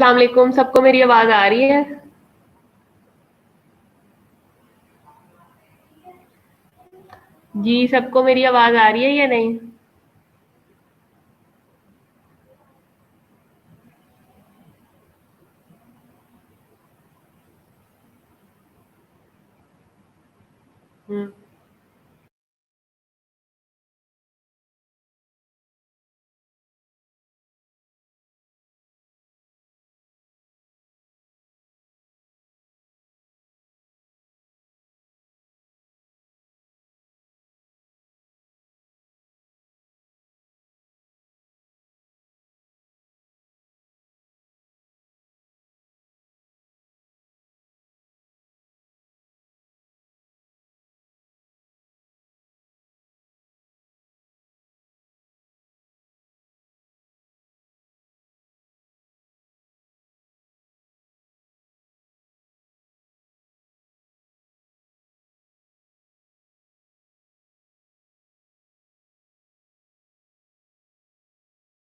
अस्सलाम वालेकुम, सबको मेरी आवाज आ रही है? जी, सबको मेरी आवाज आ रही है या नहीं? हम्म।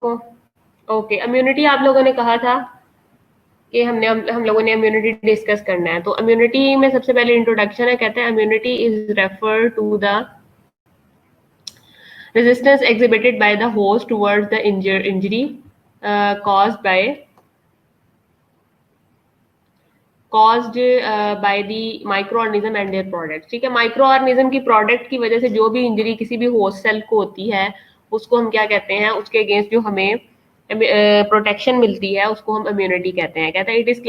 ओ, ओके, इम्यूनिटी आप लोगों ने कहा था कि हम लोगों ने इम्यूनिटी डिस्कस करना है। तो इम्यूनिटी में सबसे पहले इंट्रोडक्शन है, कहते हैं immunity is refer to the resistance exhibited by the host towards the injury caused by caused by the microorganism and their products। ठीक है, माइक्रो ऑर्गेनिज्म की प्रोडक्ट की वजह से जो भी इंजरी किसी भी होस्ट सेल को होती है, उसको हम क्या कहते हैं, उसके अगेंस्ट जो हमें प्रोटेक्शन मिलती है उसको हम इम्यूनिटी कहते हैं। कहते हैं it is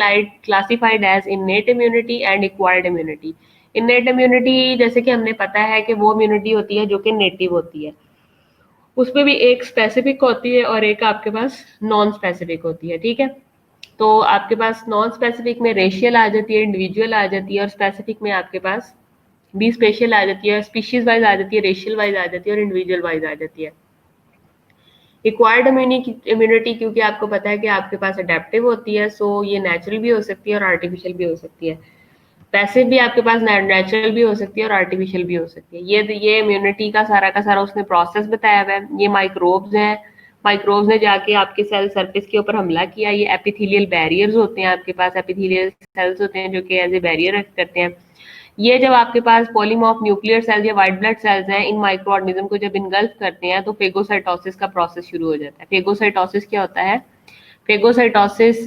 classified as innate immunity and acquired immunity. Innate immunity जैसे कि हमने पता है कि वो इम्यूनिटी होती है जो कि नेटिव होती है, उसमें भी एक स्पेसिफिक होती है और एक आपके पास नॉन स्पेसिफिक होती है। ठीक है, तो आपके पास नॉन स्पेसिफिक में रेशियल आ जाती है, इंडिविजुअल आ जाती है, और स्पेसिफिक में आपके पास बी स्पेशल आ जाती है, स्पीशीज वाइज आ जाती है, रेशियल वाइज आ जाती है और इंडिविजुअल वाइज आ जाती है। एक्वायर्ड इम्यूनिटी क्योंकि आपको पता है कि आपके पास अडेप्टिव होती है, सो ये नेचुरल भी हो सकती है और आर्टिफिशियल भी हो सकती है। पैसिव भी आपके पास नेचुरल भी हो सकती है और आर्टिफिशियल भी हो सकती है। ये इम्यूनिटी का सारा उसने प्रोसेस बताया हुआ है। ये माइक्रोब्स हैं, माइक्रोब्स ने जाके आपके सेल सरफेस के ऊपर हमला किया। ये एपिथेलियल बैरियर्स होते हैं, आपके पास एपिथेलियल सेल्स होते हैं जो कि एज ए बैरियर एक्ट करते हैं। ये जब आपके पास पॉलीमॉर्फ न्यूक्लियर सेल्स या व्हाइट ब्लड सेल्स हैं, इन माइक्रो ऑर्गेनिज्म को जब इनगल्फ करते हैं तो फेगोसाइटोसिस का प्रोसेस शुरू हो जाता है। फेगोसाइटोसिस क्या होता है? फेगोसाइटोसिस,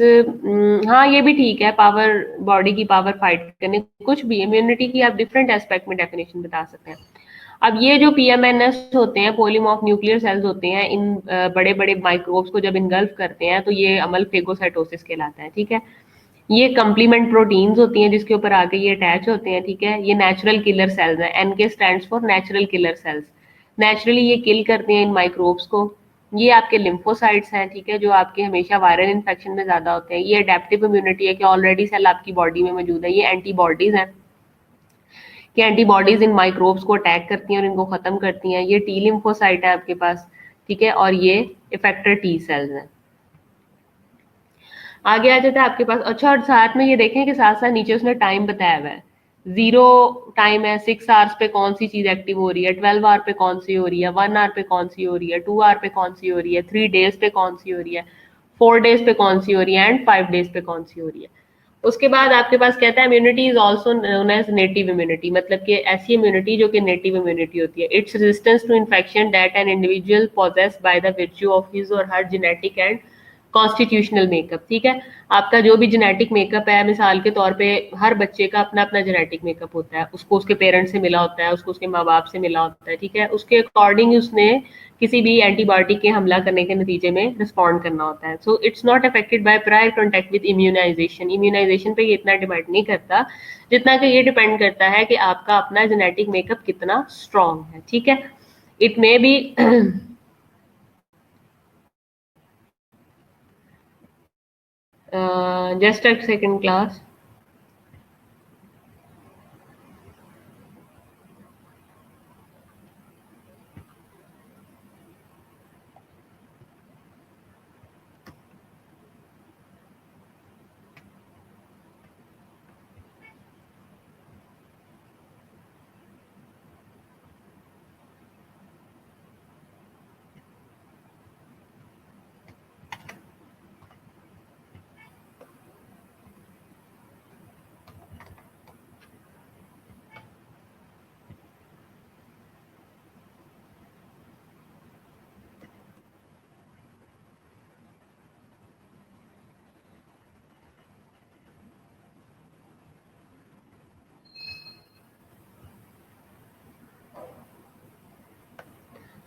हाँ ये भी ठीक है, पावर, बॉडी की पावर फाइट करने, कुछ भी इम्यूनिटी की आप डिफरेंट एस्पेक्ट में डेफिनेशन बता सकते हैं। अब ये जो पीएमएनएस होते हैं, पॉलीमॉर्फ न्यूक्लियर सेल्स होते हैं, इन बड़े बड़े माइक्रोब्स को जब इनगल्फ करते हैं तो ये अमल फेगोसाइटोसिस कहलाता है। ठीक है, ये कंप्लीमेंट प्रोटीन्स होती हैं जिसके ऊपर आके ये अटैच होते हैं। ठीक है, ये नेचुरल किलर सेल्स हैं, NK stands for natural killer cells. Naturally ये किल करते हैं इन माइक्रोब्स को। ये आपके लिम्फोसाइट्स हैं, ठीक है, जो आपके हमेशा वायरल इन्फेक्शन में ज्यादा होते हैं। ये अडेप्टिव इम्यूनिटी है कि ऑलरेडी सेल आपकी बॉडी में मौजूद है। ये एंटीबॉडीज हैं कि एंटीबॉडीज इन माइक्रोब्स को अटैक करती हैं और इनको खत्म करती हैं। ये टी लिम्फोसाइट है आपके पास, ठीक है, और ये इफेक्टर टी सेल्स हैं। आगे आ जाता है आपके पास। अच्छा, और साथ में ये देखें कि साथ साथ नीचे उसने टाइम बताया हुआ है। 0 टाइम है, 6 आवर्स पे कौन सी चीज एक्टिव हो रही है, 12 आवर पे कौन सी हो रही है, 1 आवर पे कौन सी हो रही है, 2 आवर पे कौन सी हो रही है, 3 डेज पे कौन सी हो रही है, 4 डेज पे कौन सी हो रही है एंड 5 डेज पे कौन सी हो रही है। उसके बाद आपके पास कहता है immunity is also known as native immunity, मतलब कि ऐसी इम्यूनिटी जो कि नेटिव इम्यूनिटी होती है। It's resistance to infection that an individual possesses by the virtue of his or her genetic and constitutional makeup. ठीक है, आपका जो भी जेनेटिक मेकअप है, मिसाल के तौर पे हर बच्चे का अपना अपना जेनेटिक मेकअप होता है, उसको उसके पेरेंट्स से मिला होता है, उसको उसके माँ बाप से मिला होता है। ठीक है, उसके अकॉर्डिंग उसने किसी भी एंटीबायोटिक के हमला करने के नतीजे में रिस्पॉन्ड करना होता है। So it's not affected by prior contact with immunization. Immunization पे ये इतना डिपेंड नहीं करता जितना कि ये डिपेंड करता है कि आपका अपना जेनेटिक मेकअप कितना स्ट्रॉन्ग है। ठीक है, it may be just a second class.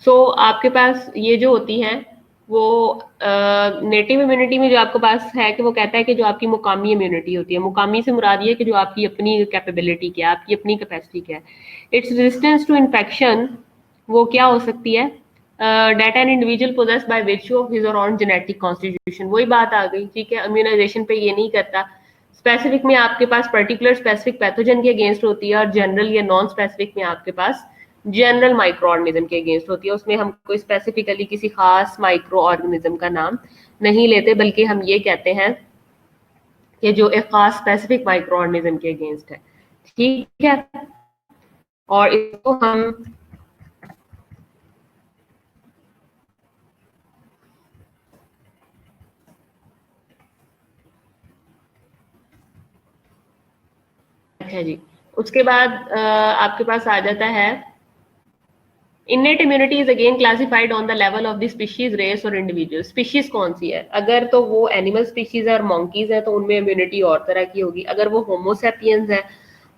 So आपके पास ये जो होती हैं वो नेटिव इम्यूनिटी में जो आपके पास है कि वो कहता है कि जो आपकी मुकामी इम्यूनिटी होती है, मुकामी से मुराद ये है कि जो आपकी अपनी कैपेबिलिटी क्या है, आपकी अपनी कैपेसिटी क्या है। इट्स रेजिस्टेंस टू इन्फेक्शन वो क्या हो सकती है, that an individual possesses by which of his or on genetic constitution. वही बात आ गई, ठीक है, इम्यूनाइजेशन पे ये नहीं करता। स्पेसिफिक में आपके पास पर्टिकुलर स्पेसिफिक पैथोजन के अगेंस्ट होती है, और जनरल या नॉन स्पेसिफिक में आपके पास जनरल माइक्रो ऑर्गेनिज्म के अगेंस्ट होती है। उसमें हम कोई स्पेसिफिकली किसी खास माइक्रो ऑर्गेनिज्म का नाम नहीं लेते, बल्कि हम ये कहते हैं कि जो एक खास स्पेसिफिक माइक्रो ऑर्गेनिज्म के अगेंस्ट है, ठीक है। और इसको हम अच्छा जी, उसके बाद आपके पास आ जाता है innate immunity is again classified on the level of the species, race और इंडिविजुअल। स्पीशीज कौन सी है, अगर तो वो एनिमल स्पीशीज है और मॉन्कीज है तो उनमें इम्यूनिटी और तरह की होगी। अगर वो होमोसेपियंस है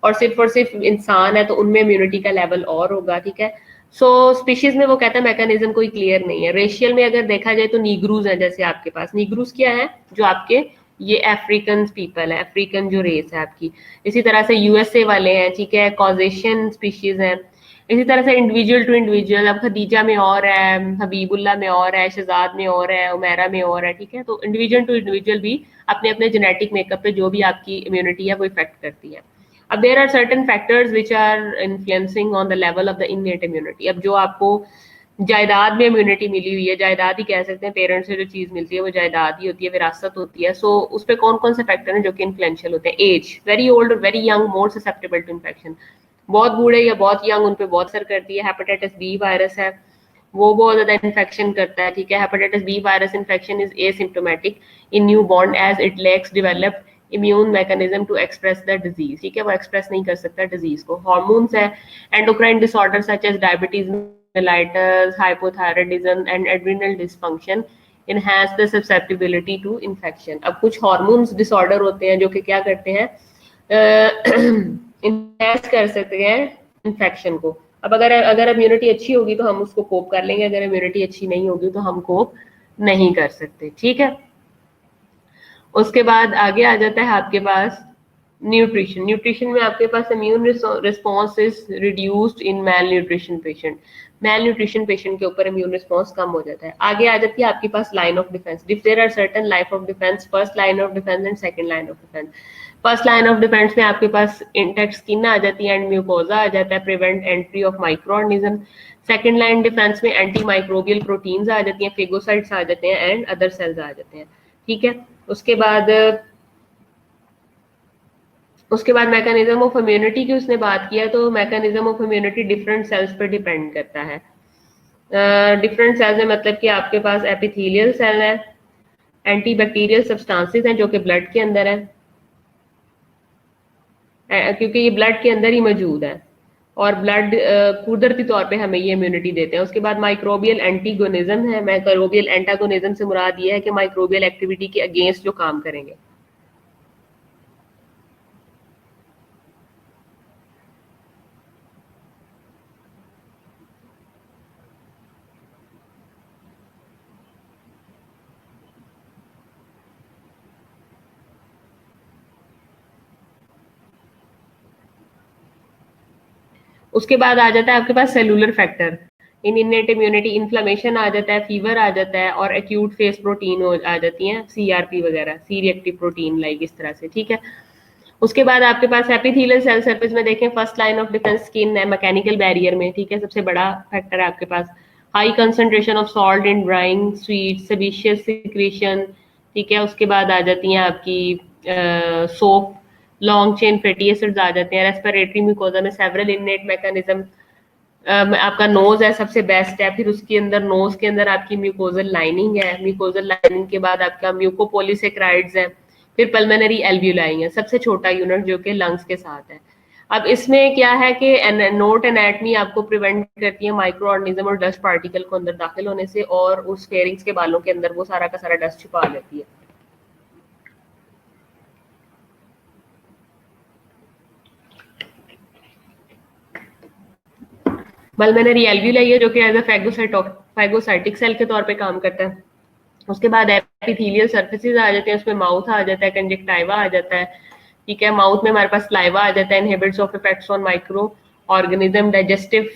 और सिर्फ इंसान है तो उनमें इम्यूनिटी का लेवल और होगा, ठीक है। सो स्पीशीज में वो कहता है मैकेनिज्म कोई क्लियर नहीं है। रेशियल में अगर देखा जाए तो नीग्रूज है, जैसे आपके पास नीग्रूज क्या है, जो आपके ये अफ्रीकन पीपल है, अफ्रीकन जो रेस है आपकी। इसी तरह से यूएसए वाले हैं, ठीक है, कॉजेशियन स्पीशीज हैं। इसी तरह से इंडिविजुअल टू इंडिविजुअल, अब खदीजा में और है, हबीबुल्ला में और है, शहजाद में और है, उमेरा में और है, ठीक है। तो इंडिविजुअल टू इंडिविजुअल भी अपने अपने जेनेटिक मेकअप पे जो भी आपकी इम्यूनिटी है वो इफेक्ट करती है। अब there are certain factors which are influencing on the level of the innate immunity. अब जो आपको जायदाद में इम्यूनिटी मिली हुई है, जायदाद ही कह सकते हैं, पेरेंट्स से जो चीज मिलती है वो जायदाद ही होती है, विरासत होती है। सो उस पर कौन कौन से फैक्टर हैं जो कि इन्फ्लुएंशियल होते हैं। एज, वेरी ओल्ड और very young more susceptible to infection. बहुत बूढ़े या बहुत यंग उन पे बहुत असर करती है। हेपेटाइटिस बी वायरस है, वो बहुत ज्यादा इन्फेक्शन करता है, ठीक है। Hepatitis B virus infection is asymptomatic in newborn as it lacks developed immune mechanism to express the disease, ठीक है, वो एक्सप्रेस नहीं कर सकता डिजीज को। हार्मोन्स है, endocrine disorder such as diabetes mellitus, hypothyroidism and adrenal dysfunction enhance the susceptibility to infection। अब कुछ हार्मोन्स डिसऑर्डर होते हैं जो कि क्या करते हैं, इनहेंस कर सकते हैं इन्फेक्शन को। अब अगर अगर इम्यूनिटी अच्छी होगी तो हम उसको कोप कर लेंगे, अगर इम्यूनिटी अच्छी नहीं होगी तो हम कोप नहीं कर सकते, ठीक है। उसके बाद आगे आ जाता है आपके पास न्यूट्रिशन। न्यूट्रिशन में आपके पास immune response is reduced in malnutrition patient. Malnutrition patient के ऊपर इम्यून रिस्पॉन्स कम हो जाता है। आगे आ जाती है आपके पास line of defence. There are certain line of defence, first line of defence and second line of defence. First line of defence में आपके पास इंटेक्ट स्किन आ जाती है एंड म्यूकोजा आ जाता है, prevent entry of micro organism. Second line defence में anti microbial proteins आ जाती हैं, phagocytes आ जाते हैं एंड अदर सेल्स आ जाते हैं, ठीक है। उसके बाद मैकेनिज्म ऑफ इम्यूनिटी की उसने बात किया, तो mechanism of immunity different cells पर डिपेंड करता है। डिफरेंट सेल्स में मतलब कि आपके पास एपिथेलियल सेल है, एंटी बैक्टीरियल सब्सटेंसेस हैं जो कि ब्लड के अंदर है, क्योंकि ये ब्लड के अंदर ही मौजूद है और ब्लड कुदरती तौर पे हमें ये इम्यूनिटी देते हैं। उसके बाद माइक्रोबियल एंटीगोनिज्म है। माइक्रोबियल एंटागोनिज्म से मुराद ये है कि माइक्रोबियल एक्टिविटी के अगेंस्ट जो काम करेंगे। उसके बाद आ जाता है आपके पास सेलुलर फैक्टर। इन इनेट इम्यूनिटी इन्फ्लेमेशन आ जाता है, फीवर आ जाता है और एक्यूट फेस प्रोटीन आ जाती हैं, सीआरपी वगैरह, सी रिएक्टिव प्रोटीन लाइक इस तरह से, ठीक है। उसके बाद आपके पास एपिथेलियल सेल सरफेस में देखें, first line of defence skin है, मैकेनिकल बैरियर में, ठीक है, सबसे बड़ा फैक्टर है आपके पास। High concentration of salt in drying sweet sebaceous secretion, ठीक है। उसके बाद आ जाती हैं आपकी soap, long chain fatty acids आ जाते हैं। रेस्पिरेटरी म्यूकोजा में सेवरल इनेट मैकेनिज्म, आपका नोज है सबसे बेस्ट है, फिर उसके अंदर नोज के अंदर आपकी म्यूकोजल लाइनिंग है, म्यूकोजल लाइनिंग के बाद आपका म्यूकोपोलिसेक्राइड्स है, फिर पल्मोनरी एल्व्यूलाई है, सबसे छोटा यूनिट जो कि लंग्स के साथ है। अब इसमें क्या है कि नोट एनाटमी आपको प्रिवेंट करती है माइक्रो ऑर्गेनिज्म और डस्ट पार्टिकल को अंदर दाखिल होने से, और उस फेरिंग्स के बालों के अंदर वो सारा का सारा डस्ट छुपा लेती है। बल मैंने रियलवी लाई है जो कि एज ए फैगोसाइटिक सेल के तौर पे काम करता है। उसके बाद एपिथेलियल सर्फेसिस आ जाते हैं, उसमें माउथ आ जाता है, कंजक्टाइवा आ जाता है, ठीक है। माउथ में हमारे पास स्लाइवा आ जाता है, inhibits of effects on micro organism, digestive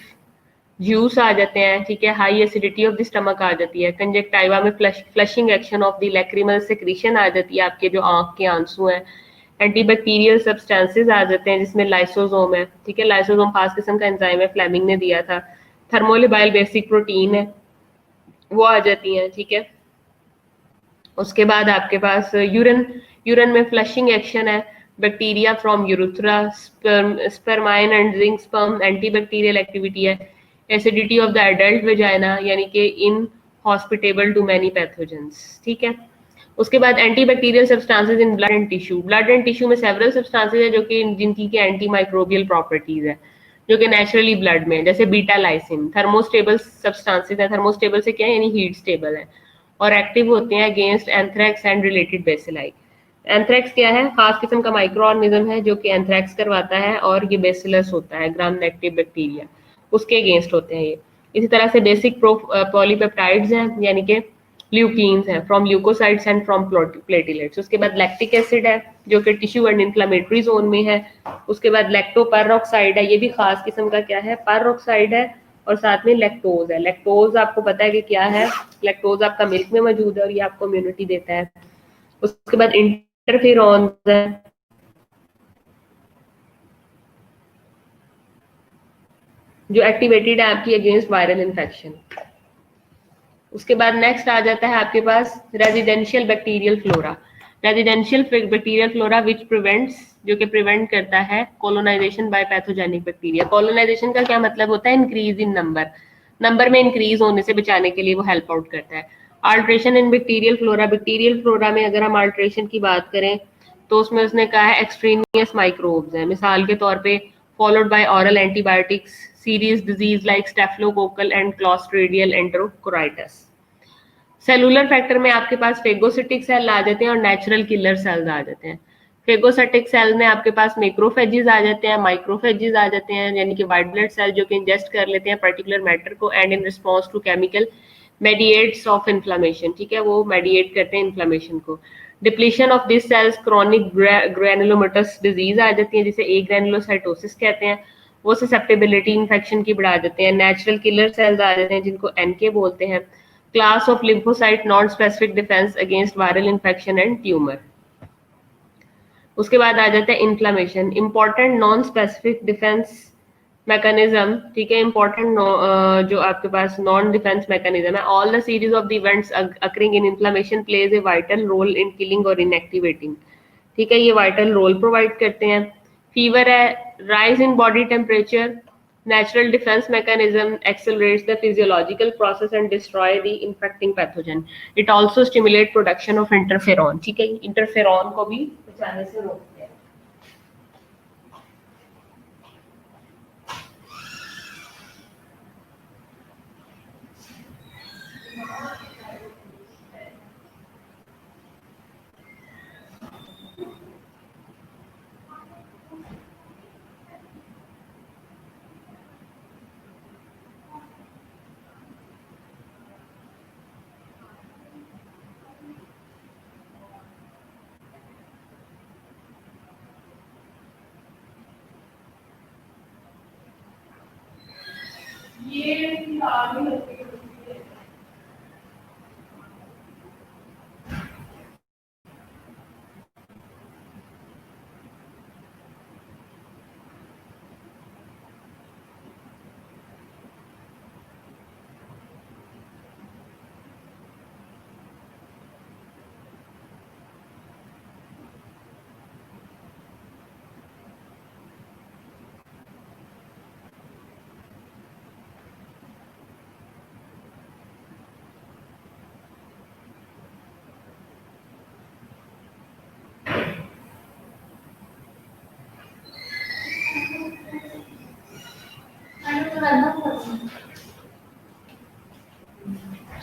juice आ जाते हैं, ठीक है। High acidity of the stomach आ जाती है, कंजक्टाइवा में flushing action of the lacrimal secretion आ जाती है, आपके जो आंख के आंसू हैं। एंटीबैक्टीरियल सब्सटेंसेस आ जाते हैं जिसमें लाइसोसोम है, ठीक है। लाइसोसोम खास किस्म का एंजाइम है, फ्लेमिंग ने दिया था। थर्मोलिबाइल बेसिक प्रोटीन है, वो आ जाती हैं, ठीक है। उसके बाद आपके पास यूरिन यूरिन में फ्लशिंग एक्शन है, bacteria from urethra, spermine and zinc sperm, antibacterial activity है। Acidity of the adult vagina यानी कि inhospitable to many pathogens, ठीक है। उसके बाद antibacterial substances in blood and tissue में सेवरल सब्सटेंसेस है जो कि जिनकी के एंटी माइक्रोबियल प्रॉपर्टीज है, जो कि नेचुरली ब्लड में, जैसे बीटा लाइसिन। थर्मोस्टेबल सब्सटेंसेस है, थर्मोस्टेबल से क्या है यानी हीट स्टेबल है, और एक्टिव होते हैं against anthrax and related bacilli. Anthrax क्या है? खास किस्म का माइक्रो ऑर्गेनिज्म है जो कि एंथ्रेक्स करवाता है, और ये बेसिलस होता है, ग्राम नेगेटिव बैक्टीरिया, उसके अगेंस्ट होते हैं ये। इसी तरह से बेसिक पॉलीपेप्टाइड्स हैं यानी कि ल्यूकीन्स हैं, from leucocytes and from platelets. उसके बाद लैक्टिक एसिड है जो कि टिश्यू एंड इन्फ्लेमेटरी जोन में है। उसके बाद लैक्टोपेरोक्साइड है, ये भी खास किस्म का क्या है? पेरोक्साइड है, और साथ में लैक्टोज है। लैक्टोज आपको पता है कि क्या है? लैक्टोज आपका मिल्क में मौजूद है और ये आपको इम्यूनिटी देता है। उसके बाद इंटरफेरॉन है, जो एक्टिवेटेड है आपकी अगेंस्ट वायरल इन्फेक्शन। उसके बाद नेक्स्ट आ जाता है आपके पास residential bacterial flora. Residential bacterial flora which prevents, जो कि प्रिवेंट करता है colonisation by pathogenic bacteria. Colonisation का क्या मतलब होता है? इंक्रीज इन नंबर, नंबर में इंक्रीज होने से बचाने के लिए वो हेल्प आउट करता है। अल्ट्रेशन इन बैक्टीरियल फ्लोरा, बैक्टीरियल फ्लोरा में अगर हम अल्ट्रेशन की बात करें तो उसमें उसने कहा है एक्सट्रेनियस माइक्रोब्स है, मिसाल के तौर पे followed by oral antibiotics, serious disease like staphylococcal and clostridial enterocolitis. Cellular factor में आपके पास फेगोसिटिक सेल आ जाते हैं और नेचुरल किलर सेल्स आ जाते हैं। फेगोसिटिक सेल में आपके पास मैक्रोफेजेस आ जाते हैं, माइक्रोफेजेस आ जाते हैं, यानी कि व्हाइट ब्लड सेल जो कि इंजेस्ट कर लेते हैं पर्टिकुलर मैटर को, and in response to chemical mediates of inflammation, ठीक है, वो मेडिएट करते हैं इन्फ्लेमेशन को। Depletion of this cells chronic granulomatous disease आ जाती है जिसे ए ग्रैनुलोसाइटोसिस कहते हैं, वो ससेप्टेबिलिटी इन्फेक्शन की बढ़ा देते हैं। नेचुरल किलर सेल्स आ जाते हैं जिनको एनके बोलते हैं। Class of lymphocyte non specific defence against viral infection and tumour. उसके बाद आ जाता है inflammation, important non specific defence mechanism, ठीक है। इंपॉर्टेंट जो आपके पास नॉन डिफेंस मैकेनिज्म है, all the series of the events occurring in inflammation plays a vital role in killing और इनएक्टिवेटिंग, ठीक है, ये वाइटल रोल प्रोवाइड करते हैं। फीवर है, rise in body temperature, natural defense mechanism accelerates the physiological process and destroy the infecting pathogen. It also stimulate production of interferon, ठीक है, interferon को भी बचाने से रोकते हैं।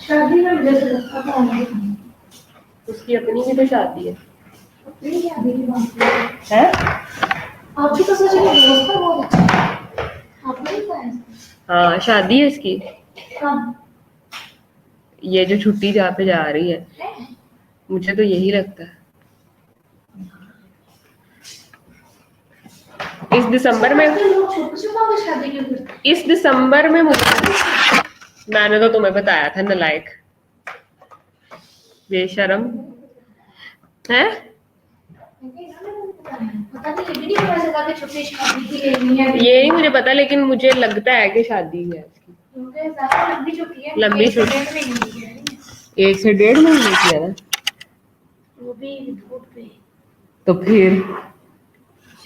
शादी में जैसे उसकी अपनी भी तो शादी है, है? आपकी तो सच में बहुत अच्छा है, आपने ही कहा है। हाँ शादी है इसकी। ये जो छुट्टी जहाँ पे जा रही है, मुझे तो यही लगता है। इस दिसंबर में, इस दिसंबर में मुझे, मैंने तो तुम्हें बताया था नालायक, बेशरम है। ये नहीं मुझे पता, लेकिन मुझे लगता है कि शादी है इसकी। लंबी छुट्टी 1 से 1.5 महीने की है ना, तो फिर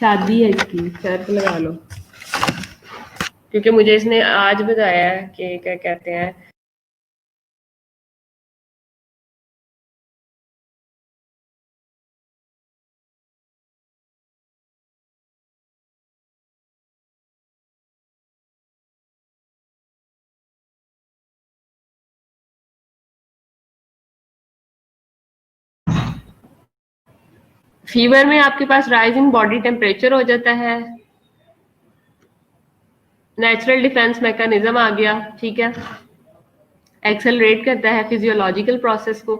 शादी है इसकी, शर्त लगा लो। क्योंकि मुझे इसने आज बताया कि क्या कहते हैं, फीवर में आपके पास राइजिंग बॉडी टेम्परेचर हो जाता है, नेचुरल डिफेंस मैकेनिज्म आ गया, ठीक है, एक्सेलरेट करता है फिजियोलॉजिकल प्रोसेस को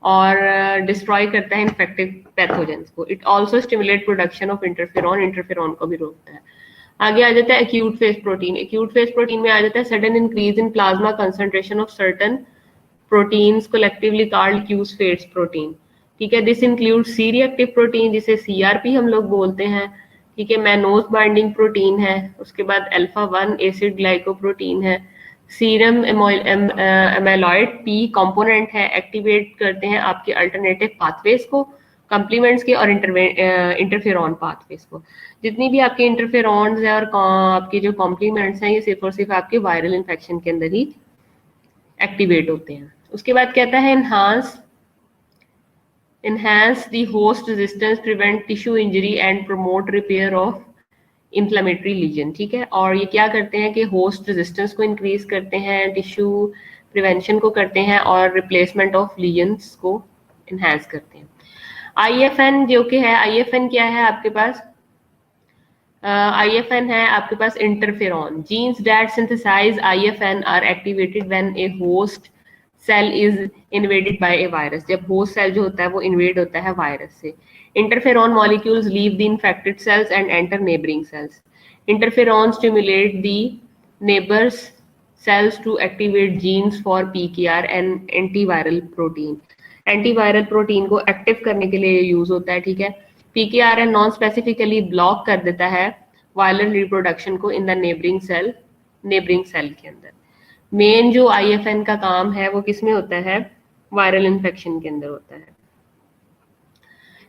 और डिस्ट्रॉय करता है इन्फेक्टिव पैथोजेंस को। It also stimulate production of interferon, interferon को भी रोकता है। आगे आ जाता है acute phase protein. Acute phase protein में आ जाता है sudden increase in plasma concentration of certain proteins collectively called acute phase protein, ठीक है। This include C reactive protein जिसे सीआरपी हम लोग बोलते हैं, ठीक है, मैनोज बाइंडिंग प्रोटीन है, उसके बाद अल्फा 1 एसिड ग्लाइकोप्रोटीन है, सीरम एमाइलॉइड पी कंपोनेंट है, एक्टिवेट करते हैं आपके अल्टरनेटिव पाथवेज को, कम्प्लीमेंट्स के और इंटरफेरॉन पाथवेज को। जितनी भी आपके इंटरफेरॉन्स हैं और आपके जो कॉम्प्लीमेंट्स हैं, ये सिर्फ और सिर्फ आपके वायरल इन्फेक्शन के अंदर ही एक्टिवेट होते हैं। उसके बाद कहता है enhance the host resistance, prevent tissue injury and promote repair of inflammatory lesion, ठीक है। और ये क्या करते हैं कि होस्ट रेजिस्टेंस को इंक्रीज करते हैं, टिश्यू प्रिवेंशन को करते हैं और रिप्लेसमेंट ऑफ लीजन्स को इनहेंस करते हैं। आईएफएन जो कि है, आईएफएन क्या है आपके पास, IFN है आपके पास interferon. Genes that synthesize IFN are activated when a host cell is invaded by a virus. जब होस्ट सेल जो होता है वो इन्वेड होता है वायरस से। Interferon molecules leave the infected cells and enter neighbouring cells. Interferon stimulate the neighbours cells to activate genes for PKR and antiviral protein। Antiviral protein को active करने के लिए यूज होता है, ठीक है। PKR नॉन स्पेसिफिकली ब्लॉक कर देता है वायरल रिप्रोडक्शन को इन द नेबरिंग सेल के अंदर। मेन जो IFN का काम है वो किस में होता है, वायरल इन्फेक्शन के अंदर होता है।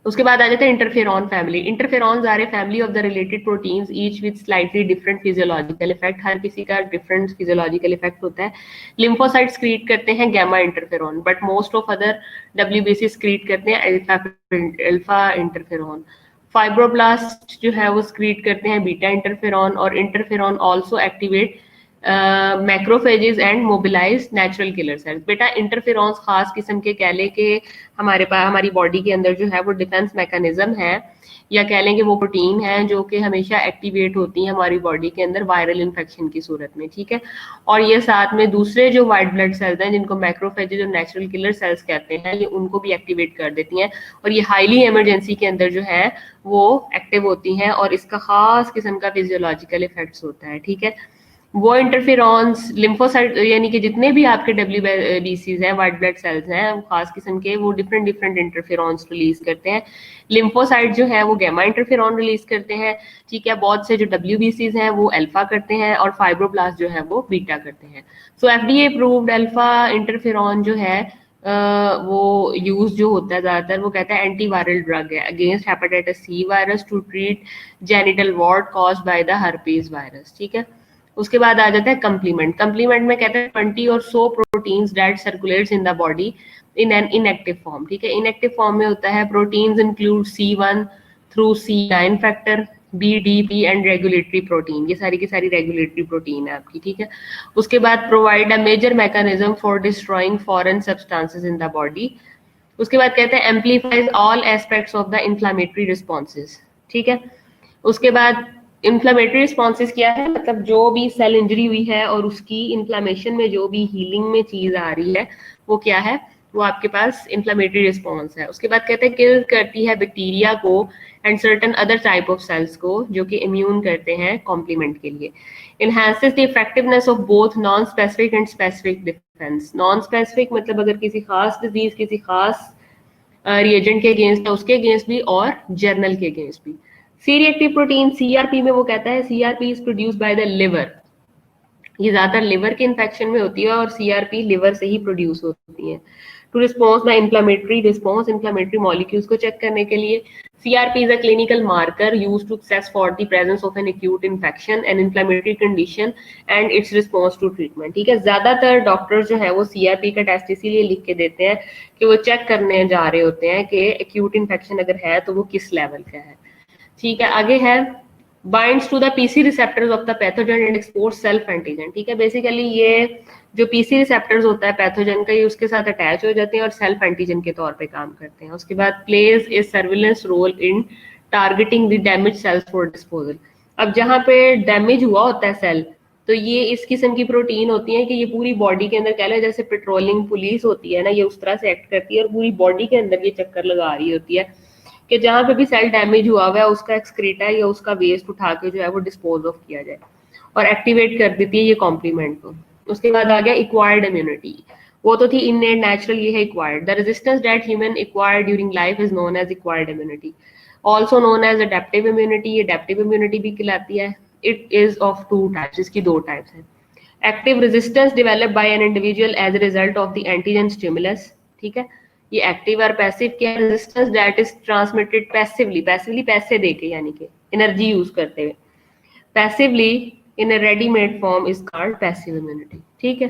उसके बाद आ जाता है interferon family. Interferons are a family of the related proteins each with slightly different physiological effect. हर किसी का डिफरेंट फिजियोलॉजिकल इफेक्ट होता है। लिम्फोसाइट्स क्रिएट करते हैं gamma interferon, but most of other WBC create करते हैं अल्फा इंटरफेरॉन। फाइब्रोब्लास्ट जो है वो क्रिएट करते हैं बीटा इंटरफेरॉन, और interferon also activate macrophages and mobilize natural killer cells. Beta interferons खास किस्म के कह लें कि हमारे पास हमारी बॉडी के अंदर जो है वो डिफेंस मैकेनिज्म है, या कह लें कि वो प्रोटीन है जो कि हमेशा एक्टिवेट होती है हमारी बॉडी के अंदर वायरल इन्फेक्शन की सूरत में, ठीक है। और ये साथ में दूसरे जो वाइट ब्लड सेल्स हैं जिनको मैक्रोफेजेस और नेचुरल किलर सेल्स कहते हैं, ये उनको भी एक्टिवेट कर देती हैं, और ये हाईली इमरजेंसी के अंदर जो है वो एक्टिव होती हैं, और इसका खास किस्म का फिजियोलॉजिकल इफेक्ट्स होता है, ठीक है। वो इंटरफेरॉन्स लिम्फोसाइट यानी कि जितने भी आपके WBCs हैं, वाइट ब्लड सेल्स हैं खास किस्म के, वो डिफरेंट डिफरेंट इंटरफेरॉन्स रिलीज करते हैं। लिम्फोसाइट जो है वो गैमा इंटरफेरॉन रिलीज करते हैं, ठीक है। बहुत से जो WBCs हैं वो अल्फा करते हैं, और फाइब्रोब्लास्ट जो है वो बीटा करते हैं। सो FDA अप्रूव्ड अल्फा इंटरफेरॉन जो है वो यूज जो होता है ज्यादातर, वो कहता है एंटीवायरल ड्रग है against hepatitis C virus to treat genital warts caused by the herpes virus, ठीक है। उसके बाद आ जाता है कंप्लीमेंट। कंप्लीमेंट में कहते हैं 20 और 100 proteins that circulates in the body in an inactive form, ठीक है। इनएक्टिव फॉर्म में होता है proteins include C1 through C9 factor, BDP and regulatory protein. ये सारी की सारी रेगुलेटरी प्रोटीन है आपकी, ठीक है। उसके बाद provide a major mechanism for destroying foreign substances in the body. उसके बाद कहते हैं amplifies all aspects of the inflammatory responses, ठीक है। उसके बाद इन्फ्लेमेटरी रिस्पॉन्सेज क्या है, मतलब जो भी सेल इंजरी हुई है और उसकी इन्फ्लेमेशन में जो भी हीलिंग में चीज आ रही है वो क्या है, वो आपके पास इन्फ्लेमेटरी रिस्पॉन्स है। उसके बाद कहते हैं किल करती है बैक्टीरिया को and certain other type of cells को जो कि इम्यून करते हैं कॉम्प्लीमेंट के लिए। Enhances the effectiveness of both non specific and specific defence. Non specific मतलब अगर किसी खास डिजीज किसी खास रिएजेंट के अगेंस्ट है उसके अगेंस्ट भी, और जर्नल के अगेंस्ट भी। सी रिएक्टिव प्रोटीन सीआरपी में वो कहता है CRP is produce by the liver. ये ज्यादातर लिवर के इन्फेक्शन में होती है और सीआरपी लिवर से ही प्रोड्यूस होती है। To response the inflammatory response, inflammatory molecules को चेक करने के लिए। CRP is a clinical marker used to assess for the presence of an acute infection, an inflammatory condition and its response to treatment। ठीक है, ज्यादातर doctor जो है वो CRP का टेस्ट इसीलिए लिख के देते हैं कि वो चेक करने जा रहे होते हैं कि acute infection अगर है तो वो किस लेवल का है। ठीक है, आगे है binds to the PC receptors of the pathogen and exports self antigen। ठीक है, बेसिकली ये जो PC receptors होता है पैथोजन का ये उसके साथ अटैच हो जाते हैं और सेल्फ एंटीजन के तौर पे काम करते हैं। उसके बाद plays a surveillance role in targeting the damage cells for disposal. अब जहाँ पे डैमेज हुआ होता है सेल तो ये इस किस्म की प्रोटीन होती है कि ये पूरी बॉडी के अंदर कह लो जैसे पेट्रोलिंग पुलिस होती है ना, ये उस तरह से एक्ट करती है और पूरी बॉडी के अंदर ये चक्कर लगा रही होती है कि जहां पे भी सेल डैमेज हुआ हुआ है उसका एक्सक्रीटा या उसका वेस्ट उठा के जो है वो डिस्पोज ऑफ किया जाए, और एक्टिवेट कर देती है ये कॉम्प्लीमेंट को। उसके बाद आ गया एक्वायर्ड इम्यूनिटी। वो तो थी इननेट नेचुरल, ये है acquired. The resistance that human acquired during life is known as acquired immunity, also known as adaptive immunity. ये अडेप्टिव इम्यूनिटी भी कहलाती है। It is of two types, इसकी दो टाइप्स हैं। Active resistance developed by an individual as a result of the antigen stimulus. ठीक है, ये एक्टिव और पैसिव क्या, resistance that is transmitted passively, passively पैसे देके यानी कि एनर्जी यूज करते हुए, passively in a readymade form is called passive immunity. ठीक है,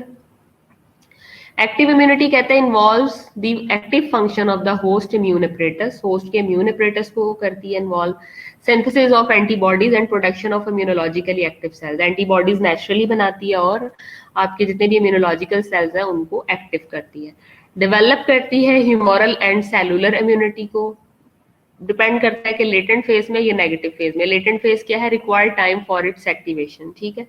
एक्टिव इम्यूनिटी कहते हैं involves the active function of the host immune apparatus, host के इम्यून अपरेटस को करती है involve. Synthesis of antibodies and production of immunologically active cells, antibodies naturally बनाती है और आपके जितने भी इम्यूनोलॉजिकल सेल्स हैं उनको एक्टिव करती है। डेवलप करती है ह्यूमोरल एंड सेलुलर इम्यूनिटी को। डिपेंड करता है कि लेटेंट फेज में या नेगेटिव फेज में। लेटेंट फेज क्या है, required time for its activation. ठीक है,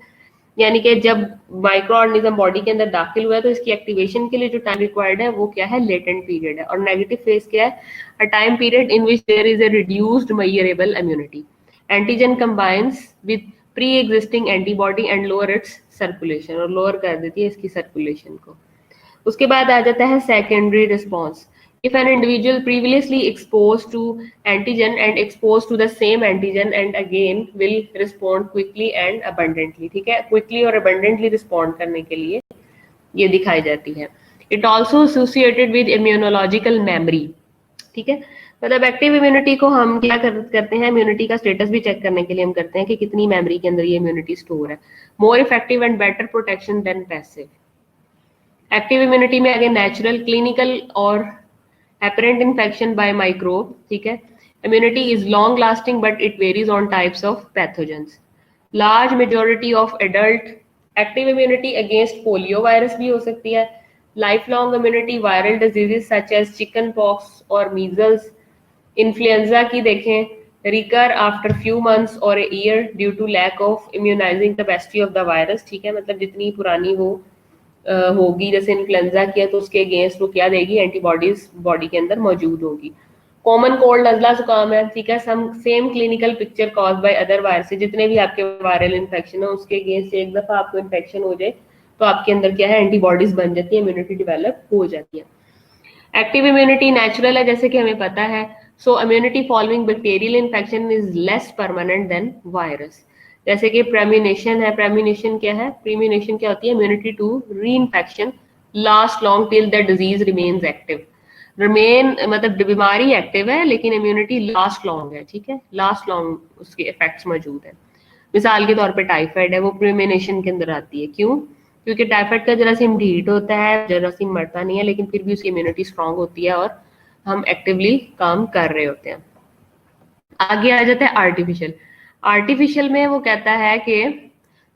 यानी कि जब माइक्रो ऑर्गेनिज्म बॉडी के अंदर दाखिल हुआ है तो इसकी एक्टिवेशन के लिए जो टाइम रिक्वायर्ड है वो क्या है, लेटेंट पीरियड है। और नेगेटिव फेज क्या है, a time period in which there is a reduced measurable immunity. Antigen combines with pre existing antibody and lower its circulation, और लोअर कर देती है इसकी सर्कुलेशन को। उसके बाद आ जाता है secondary response. If an individual previously exposed to antigen and exposed to the same antigen and again will respond quickly and abundantly। ठीक है, quickly और abundantly respond करने के लिए ये दिखाई जाती है। It also associated with immunological memory। ठीक है, मतलब एक्टिव इम्यूनिटी को हम क्या करते हैं, इम्यूनिटी का स्टेटस भी चेक करने के लिए हम करते हैं कि कितनी मेमोरी के अंदर ये इम्यूनिटी स्टोर है। More effective and better protection than passive. Active immunity में आगे नेचुरल, क्लिनिकल और apparent infection by microbe। ठीक है, immunity is long lasting but it varies on types of pathogens। large majority of adult active immunity against polio virus भी हो सकती है। lifelong immunity viral diseases such as chicken pox और measles, influenza की देखें recur after few months or a year due to lack of immunizing capacity of the virus। ठीक है, मतलब जितनी पुरानी वो होगी, जैसे इन्फ्लुएंजा किया तो उसके अगेंस्ट वो क्या देगी, एंटीबॉडीज बॉडी के अंदर मौजूद होगी। कॉमन कोल्ड नजला जुकाम है, ठीक है, some same clinical picture cause by other virus. जितने भी आपके वायरल इन्फेक्शन है उसके अगेंस्ट एक दफा आपको इन्फेक्शन हो जाए तो आपके अंदर क्या है, एंटीबॉडीज बन जाती है, इम्यूनिटी डेवलप हो जाती है। एक्टिव इम्यूनिटी नेचुरल है जैसे कि हमें पता है। So immunity following bacterial infection is less permanent than virus. जैसे कि प्रेम्यूनेशन है, प्रेम्यूनेशन क्या है, प्रीम्यूनेशन क्या होती है, immunity to reinfection last long till the disease remains active. Remain मतलब बीमारी एक्टिव है लेकिन इम्यूनिटी लास्ट लॉन्ग है। ठीक है, लास्ट लॉन्ग उसके इफेक्ट्स मौजूद है। मिसाल के तौर पे टाइफाइड है, वो प्रीम्यूनेशन के अंदर आती है। क्यों, क्योंकि टाइफाइड का जरासीम ढीठ होता है, जरासीम मरता नहीं है लेकिन फिर भी उसकी इम्यूनिटी स्ट्रांग होती है और हम एक्टिवली काम कर रहे होते हैं। आगे आ जाता है आर्टिफिशियल। आर्टिफिशियल में वो कहता है कि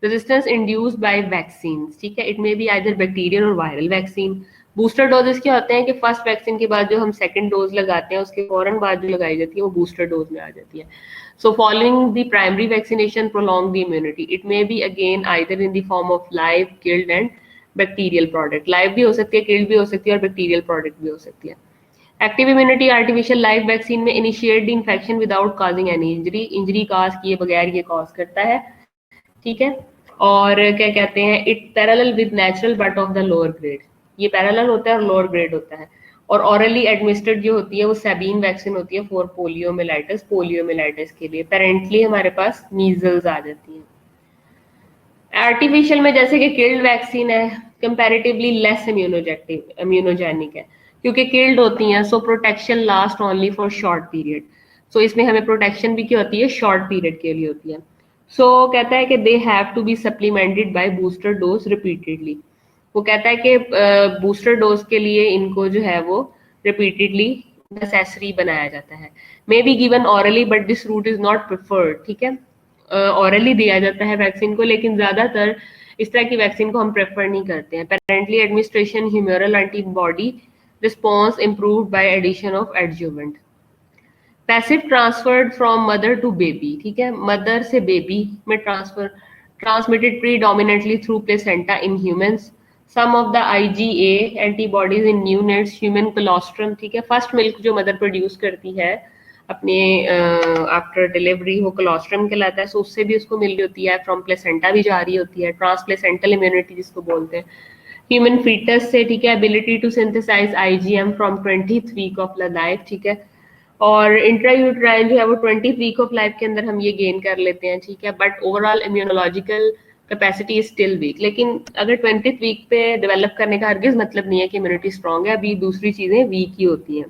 रेजिस्टेंस इंड्यूस्ड बाय वैक्सीन। ठीक है, it may be either bacterial or viral vaccine. Booster doses क्या होते हैं कि फर्स्ट वैक्सीन के बाद जो हम सेकंड डोज लगाते हैं उसके फौरन बाद जो लगाई जाती है वो बूस्टर डोज में आ जाती है. So following the primary vaccination prolong the immunity. It may be again either in the form of live, killed and bacterial product. Live भी हो सकती है, killed भी हो सकती है और bacterial product भी हो सकती है. Active immunity artificial live vaccine में initiate the infection without causing any injury. Injury cause किए बगैर ये cause करता है, ठीक है. और क्या कहते हैं, it parallel with natural but of the lower grade. ये parallel होता है और lower grade होता है. और orally administered जो होती है वो sabine वैक्सीन होती है फॉर पोलियोमिलाइटिस के लिए. पेरेंटली हमारे पास मीजल्स आ जाती है. आर्टिफिशियल में जैसे कि किल्ड वैक्सीन है, कंपैरेटिवली लेस इम्यूनोजेनिक है क्योंकि किल्ड होती हैं, so protection last only for short period. So इसमें हमें प्रोटेक्शन भी क्या होती है, शॉर्ट पीरियड के लिए होती है. सो कहता है कि they have to be supplemented by booster dose repeatedly. वो कहता है कि बूस्टर डोज के लिए इनको जो है वो रिपीटेडली नेसेसरी बनाया जाता है. May be given orally but this route is not preferred. ठीक है, ऑरली दिया जाता है वैक्सीन को, लेकिन ज्यादातर इस तरह की वैक्सीन को हम प्रेफर नहीं करते हैं. Parenterally administration humoral antibody response improved by addition of adjuvant. Passive transferred from mother to baby. ठीक है, मदर से बेबी में transfer, transmitted predominantly through placenta in humans. Some of the IgA antibodies in neonates human colostrum. ठीक है, first milk जो mother produce करती है अपने आफ्टर डिलीवरी वो कोलोस्ट्रम कहलाता है. सो उससे भी उसको मिल रही होती है, फ्रॉम प्लेसेंटा भी जा रही होती है, ट्रांसप्लेसेंटल इम्यूनिटी जिसको बोलते हैं. ह्यूमन फीटस से, ठीक है, ability to synthesize IgM from 20th week of life. ठीक है, और इंट्रायूट्राइन जो है वो 20th वीक ऑफ लाइफ के अंदर हम ये गेन कर लेते हैं. ठीक है, but overall immunological capacity is still weak. लेकिन अगर 20th वीक पे डेवलप करने का हरगिज मतलब नहीं है कि इम्यूनिटी स्ट्रॉन्ग है, अभी दूसरी चीजें वीक ही होती हैं.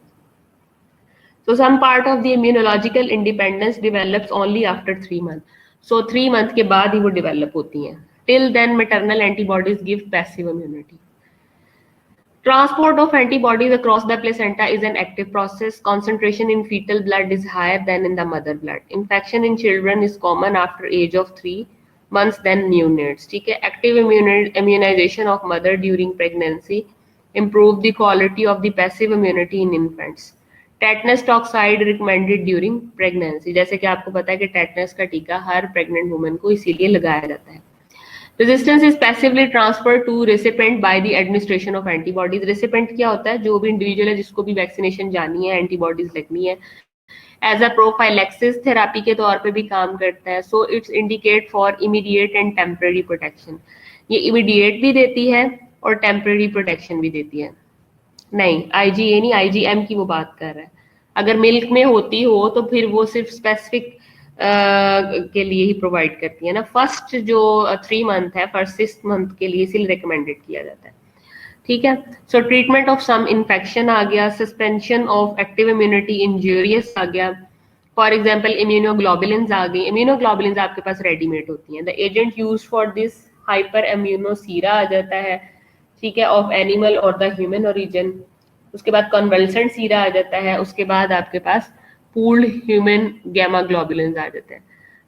So some part of the immunological independence develops only after 3 months. So 3 month के बाद ही वो develop होती हैं. Till then maternal antibodies give passive immunity. Transport of antibodies across the placenta is an active process. Concentration in fetal blood is higher than in the mother blood. Infection in children is common after age of 3 months than neonates. ठीक है, active immunization of mother during pregnancy improve the quality of the passive immunity in infants. Tetanus toxoid recommended during pregnancy. जैसे कि आपको पता है कि tetanus का टीका हर प्रेग्नेंट वुमन को इसीलिए लगाया जाता है. Resistance is passively transfer to recipient by the administration of antibodies. Recipient क्या होता है, जो भी इंडिविजुअल है जिसको भी वैक्सीनेशन जानी है, एंटीबॉडीज लगनी है, एज अ प्रोफाइलेक्सिस थेरापी के तौर पे भी काम करता है. So it's indicate for immediate and temporary protection. ये इमीडिएट भी देती है और टेम्पररी प्रोटेक्शन भी देती है. नहीं, IgA नहीं, IgM की वो बात कर रहा है. अगर मिल्क में होती हो तो फिर वो सिर्फ स्पेसिफिक के लिए ही प्रोवाइड करती है ना. फर्स्ट जो 3 मंथ है, फर्स्ट 6 मंथ के लिए इसीलिए रिकमेंडेड किया जाता है. ठीक है, so treatment of some infection आ गया, suspension of active immunity injurious आ गया. फॉर एग्जाम्पल इम्यूनोग्लोबुलिन्स आ गई. इम्यूनोग्लोबुलिन्स आपके पास रेडीमेड होती हैं. The agent use for this hyper immunosera आ जाता है. ठीक है, ऑफ एनिमल और द ह्यूमन ओरिजिन. उसके बाद कन्वल्सेंट सीरा आ जाता है. उसके बाद आपके पास पूल्ड ह्यूमन गैमा ग्लोबुलिन्स आ जाते हैं.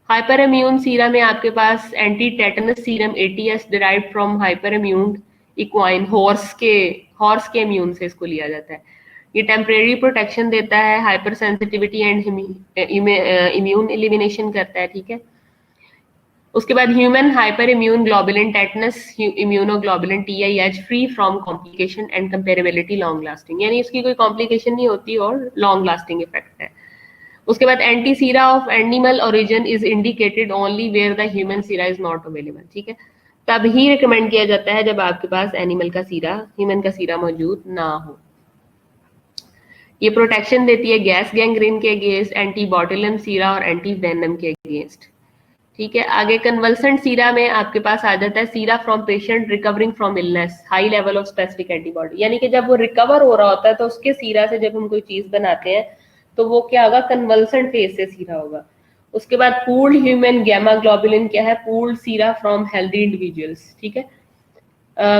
हाइपर इम्यून सीरा में आपके पास anti tetanus serum ATS derived from hyper immune equine horse के इम्यून से इसको लिया जाता है. ये टेम्परेरी प्रोटेक्शन देता है, hyper sensitivity and immune elimination करता है. ठीक है, उसके बाद human hyper immune globulin tetanus immunoglobulin TIH free from complication and comparability long lasting. यानी इसकी कोई कॉम्प्लिकेशन नहीं होती और लॉन्ग लास्टिंग इफेक्ट है. उसके बाद anti sera of animal origin is indicated only where the human sera is not available. ठीक है, तब ही रिकमेंड किया जाता है जब आपके पास एनिमल का सीरा, ह्यूमन का सीरा मौजूद ना हो. ये प्रोटेक्शन देती है गैस गैंग्रीन के अगेंस्ट, एंटी बॉटुलिन सीरा और एंटी वेनम के अगेंस्ट. ठीक है, आगे कन्वल्सेंट सीरा में आपके पास आ जाता है सीरा from patient recovering from illness, high level of specific antibody. यानी कि जब वो रिकवर हो रहा होता है तो उसके सीरा से जब हम कोई चीज बनाते हैं तो वो क्या होगा, कन्वल्सेंट फेज से सीरा होगा. उसके बाद पूल्ड ह्यूमन गैमा ग्लोबुलिन क्या है, pooled Sira from healthy individuals. ठीक है,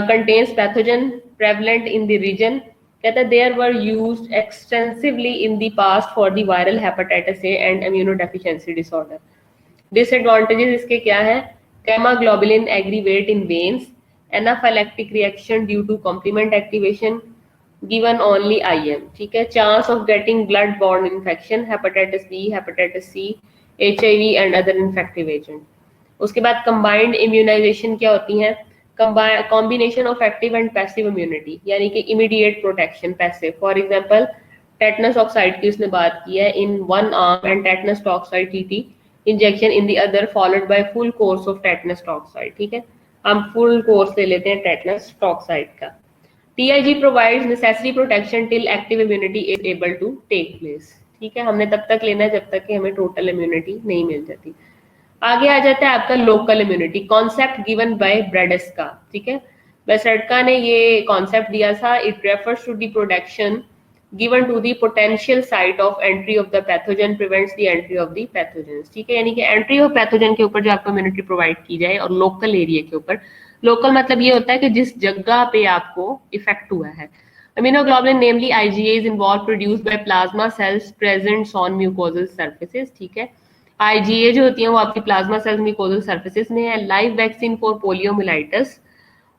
contains pathogen prevalent in the region. कहता है there were used extensively in the past for the viral hepatitis A and immunodeficiency disorder. Disadvantages इसके क्या है, gamma globulin aggregate in veins, anaphylactic reaction due to complement activation, given only IM, ठीक है। Chance of getting blood borne infection, hepatitis B, hepatitis C, HIV and other infective agent. उसके बाद combined immunization क्या होती है? Combination of active and passive immunity, यानी कि immediate protection, passive. For example tetanus oxide की उसने बात की है, in one arm and tetanus toxoid TT injection in the other followed by full course of tetanus toxoid, ठीक है। हम फुल कोर्स ले लेते हैं टेटनस टॉक्साइड का। TIG provides necessary protection till active immunity is able to take place, ठीक है। हमने तब तक लेना है जब तक कि हमें टोटल इम्यूनिटी नहीं मिल जाती। आगे आ जाता है आपका local immunity, concept given by Besredka, ठीक है। बेसेडका ने ये कॉन्सेप्ट दिया था। It refers to the protection given to the potential site of entry of the pathogen prevents the entry of the pathogen, ठीक है। यानी कि एंट्री ऑफ पैथोजन के ऊपर जो आपको इम्यूनिटी प्रोवाइड की जाए, और लोकल एरिया के ऊपर। लोकल मतलब ये होता है कि जिस जगह पे आपको इफेक्ट हुआ है। Immunoglobulin namely IgA is involve produced by plasma cells present on mucosal surfaces, ठीक है। IgA जो होती है वो आपकी प्लाज्मा सेल्स म्यूकोजल सर्फेसेस में है। Live vaccine for poliomyelitis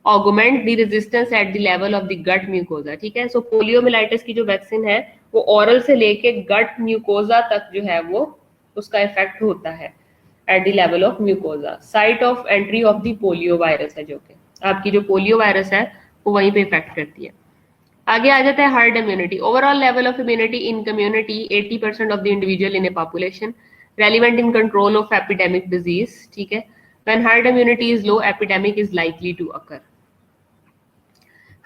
augment the resistance at the level of the gut mucosa, ठीक है। सो पोलियोमिलाइटिस की जो वैक्सीन है वो ऑरल से लेके गट म्यूकोजा तक जो है वो उसका इफेक्ट होता है eight the level of mucosa. Site of entry of the polio virus है, जो कि आपकी जो पोलियो वायरस है वो वहीं पे इफेक्ट करती है। आगे आ जाता है herd immunity, overall level of immunity in community 80% of the individual in a population, relevant in control of epidemic disease, ठीक है। When herd immunity is low, epidemic is likely to occur.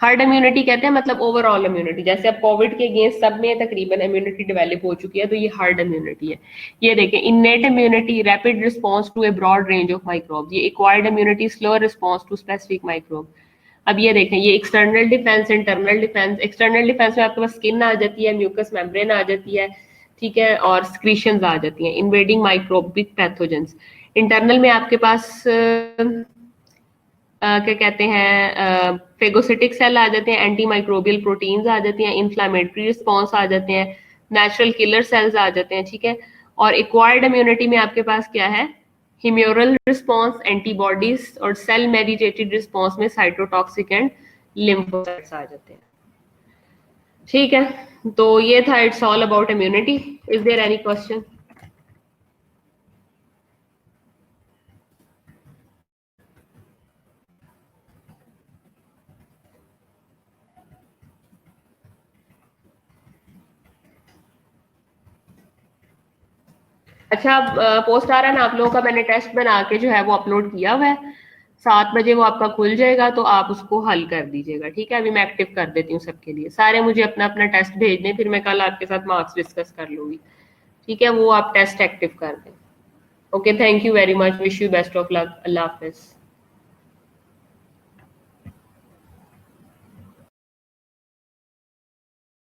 Herd immunity कहते हैं मतलब overall immunity, जैसे अब Covid के against सब में तकरीबन इम्यूनिटी डेवलप हो चुकी है, तो ये हर्ड इम्यूनिटी है। ये देखें, innate immunity rapid response to a broad range of microbes, ये acquired immunity slower response to specific microbe. अब ये देखें, ये external defence, internal defence. External defence में आपके पास स्किन आ जाती है, म्यूकस मेम्ब्रेन आ जाती है, ठीक है, और स्क्रीशंस आ जाती हैं, इन्वेडिंग माइक्रोबिक पैथोजेंस। इंटरनल में आपके पास क्या कहते हैं, फेगोसिटिक सेल आ जाते हैं, एंटी माइक्रोबियल प्रोटीन्स आ जाती हैं, इन्फ्लामेटरी रिस्पॉन्स आ जाते हैं, नेचुरल किलर सेल्स आ जाते हैं, ठीक है। और एक्वायर्ड इम्यूनिटी में आपके पास क्या है, हिम्यूरल रिस्पॉन्स, एंटीबॉडीज, और सेल मेडिएटेड रिस्पॉन्स में साइटोटॉक्सिक एंड लिम्फोसाइट्स आ जाते हैं, ठीक है। तो ये था it's all about immunity. Is there any question? अच्छा, पोस्ट आ रहा है ना आप लोगों का, मैंने टेस्ट बना के जो है वो अपलोड किया हुआ है। 7 बजे वो आपका खुल जाएगा, तो आप उसको हल कर दीजिएगा, ठीक है। अभी मैं एक्टिव कर देती हूँ सबके लिए। सारे मुझे अपना अपना टेस्ट भेज दें, फिर मैं कल आपके साथ मार्क्स डिस्कस कर लूंगी, ठीक है। वो आप टेस्ट एक्टिव कर दें। Okay, thank you very much, wish you best of luck, Allah Hafiz.